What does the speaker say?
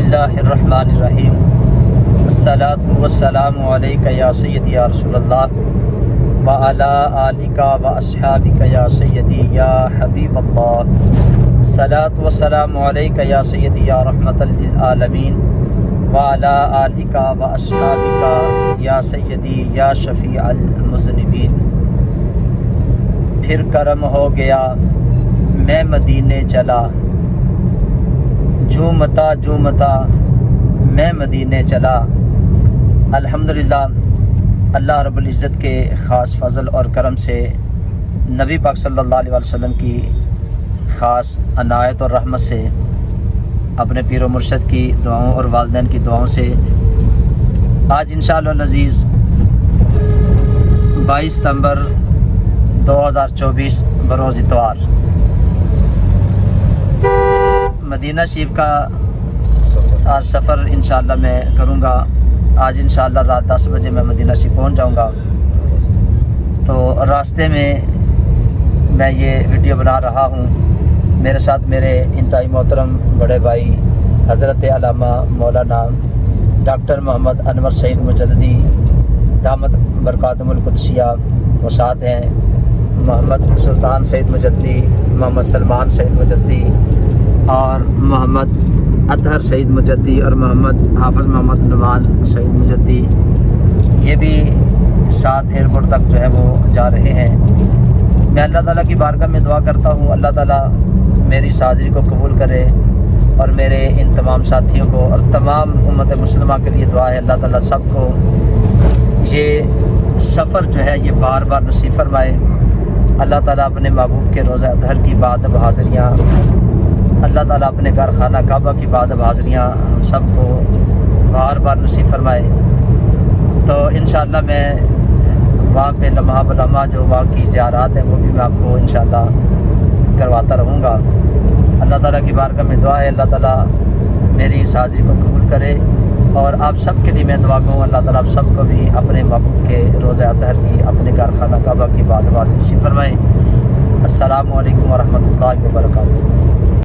اللہ الرحمن الرحیم۔ الصلاۃ والسلام علیک یا سیدی یا رسول اللہ وعلی آلک و اصحابک یا سیدی یا حبیب اللہ۔ الصلاۃ والسلام علیک یا سیدی یا رحمۃ للعالمین وعلی آلک و اصحابک یا سیدی یا شفیع المذنبین۔ پھر کرم ہو گیا میں مدینے چلا، جھومتا جھومتا میں مدینے چلا۔ الحمدللہ اللہ رب العزت کے خاص فضل اور کرم سے نبی پاک صلی اللہ علیہ وسلم کی خاص عنایت اور رحمت سے، اپنے پیر و مرشد کی دعاؤں اور والدین کی دعاؤں سے آج انشاءاللہ العزیز 22 ستمبر 2024 بروز اتوار مدینہ شریف کا سفر انشاءاللہ میں کروں گا۔ آج انشاءاللہ رات 10 بجے میں مدینہ شریف پہنچ جاؤں گا۔ تو راستے میں میں یہ ویڈیو بنا رہا ہوں، میرے ساتھ میرے انتہائی محترم بڑے بھائی حضرت علامہ مولانا ڈاکٹر محمد انور سعید مجددی دامت برکاتہم القدسیہ، وہ ساتھ ہیں محمد سلطان سعید مجددی، محمد سلمان سعید مجددی اور محمد اطہر سعید مجددی اور محمد حافظ محمد نعمان سعید مجددی، یہ بھی ساتھ ایئرپورٹ تک جو ہے وہ جا رہے ہیں۔ میں اللہ تعالیٰ کی بارگاہ میں دعا کرتا ہوں اللہ تعالیٰ میری اس حاضری کو قبول کرے، اور میرے ان تمام ساتھیوں کو اور تمام امت مسلمہ کے لیے دعا ہے اللہ تعالیٰ سب کو یہ سفر جو ہے یہ بار بار نصیب فرمائے۔ اللہ تعالیٰ اپنے محبوب کے روزہ اطہر کی بعد حاضریاں، اللہ تعالیٰ اپنے گھر خانہ کعبہ کی بعد حاضریاں ہم سب کو بار بار نصیب فرمائے۔ تو انشاءاللہ میں وہاں پہ لمحہ بلمحہ جو وہاں کی زیارات ہیں وہ بھی میں آپ کو انشاءاللہ کرواتا رہوں گا۔ اللہ تعالیٰ کی بارگاہ میں دعا ہے اللہ تعالیٰ میری اس حاضری کو قبول کرے، اور آپ سب کے لیے میں دعا کروں اللہ تعالیٰ آپ سب کو بھی اپنے محبوب کے روزہ اطہر کی اپنے گھر خانہ کعبہ کی بعد حاضری نصیب فرمائے۔ السلام علیکم ورحمۃ اللہ وبرکاتہ۔